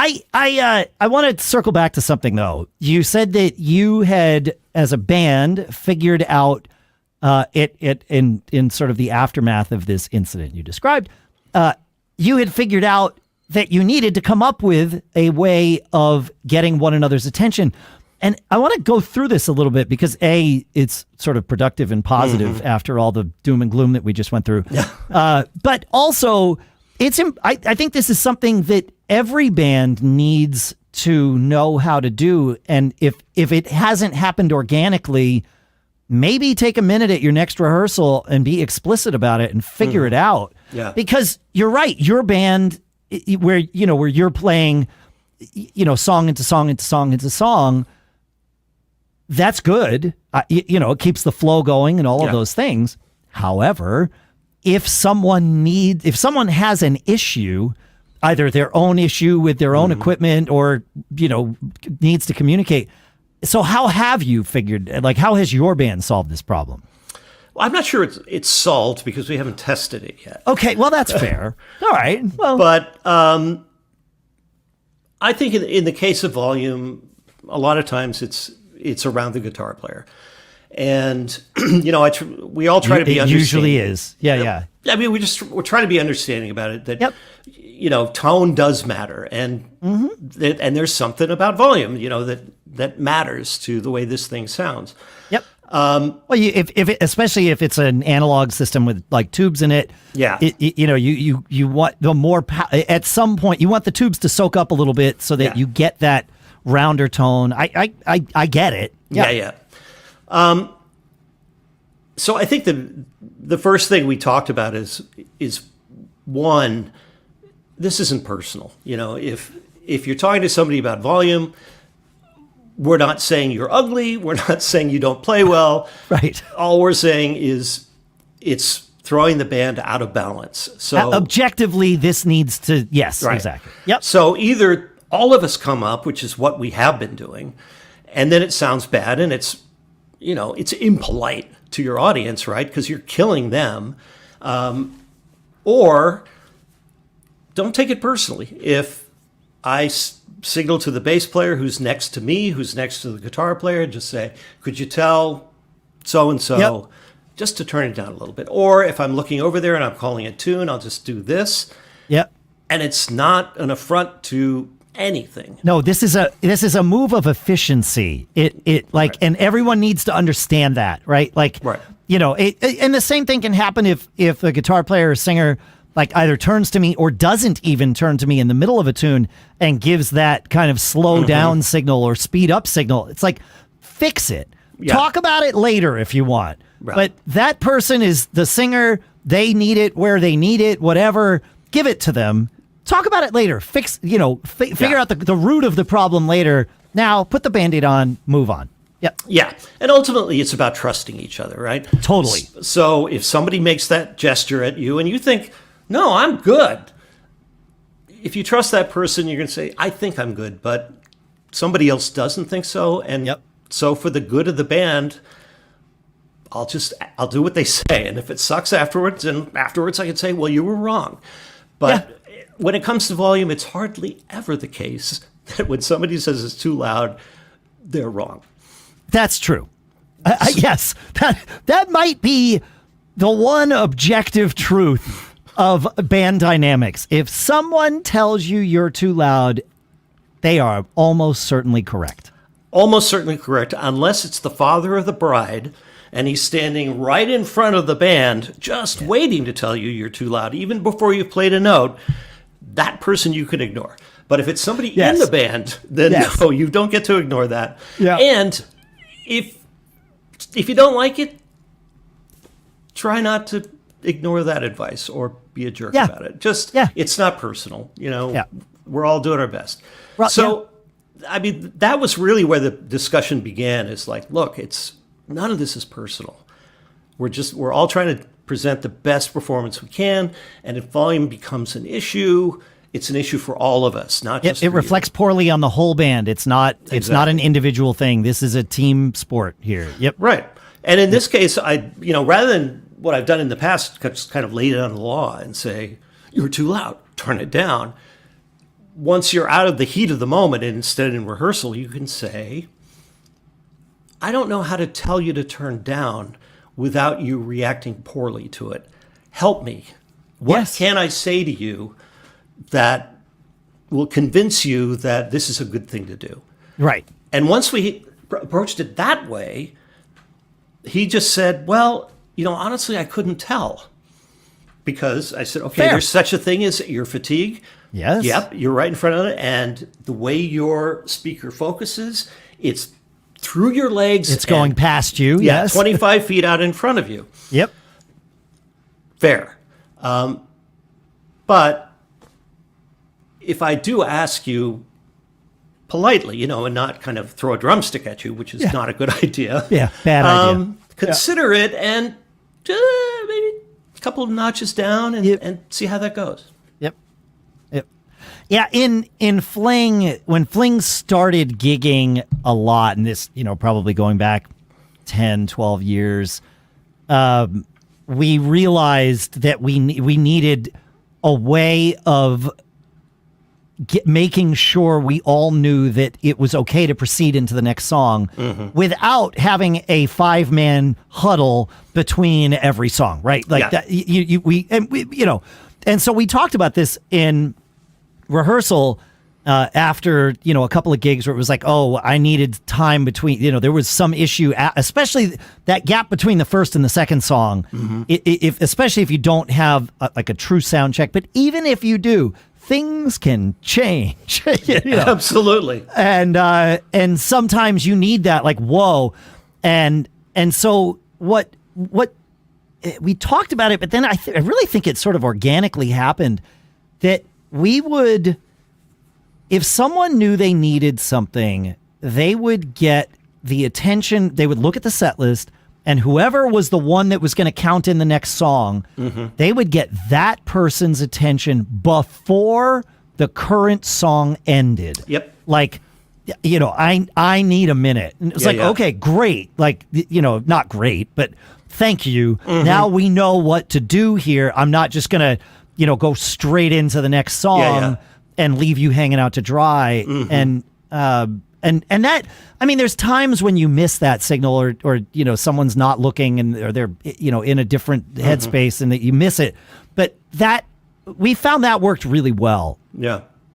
I want to circle back to something though. You said that you had, as a band, figured out it in sort of the aftermath of this incident you described. You had figured out that you needed to come up with a way of getting one another's attention. And I want to go through this a little bit because it's sort of productive and positive after all the doom and gloom that we just went through. Yeah. But also, I think this is something that every band needs to know how to do. And if it hasn't happened organically, maybe take a minute at your next rehearsal and be explicit about it and figure it out. Yeah. Because you're right, your band, where you're playing, song into song into song into song, that's good. It keeps the flow going and all of those things. However, if someone has an issue, either their own issue with their own equipment or, needs to communicate. So how have you how has your band solved this problem? Well, I'm not sure it's solved because we haven't tested it yet. Okay, well, that's fair. All right. Well, but I think in the case of volume, a lot of times it's around the guitar player. And, we all try to be understanding. It usually is. Yeah. I mean, we're trying to be understanding about it that, tone does matter. And and there's something about volume, that matters to the way this thing sounds. Yep. Well, especially if it's an analog system with like tubes in it, you want the more at some point you want the tubes to soak up a little bit so that you get that rounder tone. I get it. Yeah. So I think the first thing we talked about is one, this isn't personal. If you're talking to somebody about volume, we're not saying you're ugly. We're not saying you don't play well. Right. All we're saying is it's throwing the band out of balance. So objectively, this needs to, yes, right. Exactly. Yep. So either all of us come up, which is what we have been doing, and then it sounds bad and it's impolite to your audience, right? Because you're killing them. Or don't take it personally. If I signal to the bass player who's next to me, who's next to the guitar player, and just say, could you tell so-and-so just to turn it down a little bit? Or if I'm looking over there and I'm calling a tune, I'll just do this. Yep. And it's not an affront to anything. No, this is a move of efficiency. Right. And everyone needs to understand that, right? Like, right. And the same thing can happen if a guitar player or singer either turns to me or doesn't even turn to me in the middle of a tune and gives that kind of slow down signal or speed up signal. It's like, fix it. Yeah. Talk about it later if you want. Right. But that person is the singer. They need it where they need it, whatever. Give it to them. Talk about it later. Fix, figure out the root of the problem later. Now, put the Band-Aid on, move on. Yep. Yeah. And ultimately, it's about trusting each other, right? Totally. So if somebody makes that gesture at you and you think, no, I'm good. If you trust that person, you're going to say, I think I'm good, but somebody else doesn't think so. And so for the good of the band, I'll do what they say. And if it sucks afterwards, I can say, well, you were wrong. But when it comes to volume, it's hardly ever the case that when somebody says it's too loud, they're wrong. That's true. Yes, that might be the one objective truth of band dynamics. If someone tells you you're too loud, they are almost certainly correct. Almost certainly correct, unless it's the father of the bride and he's standing right in front of the band just waiting to tell you you're too loud, even before you've played a note. That person you can ignore. But if it's somebody in the band, then no, you don't get to ignore that. Yeah. And if you don't like it, try not to ignore that advice or be a jerk about it. It's not personal. We're all doing our best. Well, I mean, that was really where the discussion began, is like, look, none of this is personal. We're all trying to present the best performance we can. And if volume becomes an issue, it's an issue for all of us, not just it reflects poorly on the whole band. It's not an individual thing. This is a team sport here. Yep. Right. And in this case, rather than what I've done in the past, just kind of lay it on the law and say, you're too loud, turn it down. once you're out of the heat of the moment, and instead in rehearsal, you can say, I don't know how to tell you to turn down without you reacting poorly to it. Help me. What Yes. can I say to you that will convince you that this is a good thing to do? Right. And once we approached it that way, he just said, well, honestly, I couldn't tell. Because I said, okay, Fair. there's such a thing as ear fatigue. Yes. Yep, you're right in front of it. And the way your speaker focuses, it's through your legs. It's going and, past you. Yeah, Yes. 25 feet out in front of you. Yep. Fair. But if I do ask you politely, and not kind of throw a drumstick at you, which is not a good idea. Yeah, bad idea. Consider it and maybe a couple of notches down and see how that goes. Yep. Yep. Yeah, in Fling, when Fling started gigging a lot, and this, probably going back 10, 12 years, we realized that we needed a way of making sure we all knew that it was okay to proceed into the next song without having a 5-man huddle between every song, right? Like that. And so we talked about this in rehearsal after a couple of gigs where it was like, oh, I needed time between. There was some issue, especially that gap between the first and the second song. Especially if you don't have a true sound check, but even if you do, things can change. Absolutely. And sometimes you need that, like, whoa. And so what we talked about it, but then I really think it sort of organically happened that we would, if someone knew they needed something, they would get the attention, they would look at the set list, and whoever was the one that was going to count in the next song, they would get that person's attention before the current song ended. Yep. Like, I need a minute. And it was okay, great. Like, not great, but thank you. Now we know what to do here. I'm not just going to, go straight into the next song and leave you hanging out to dry. And that, there's times when you miss that signal or someone's not looking or they're, in a different headspace and that you miss it. But we found that worked really well. Yeah.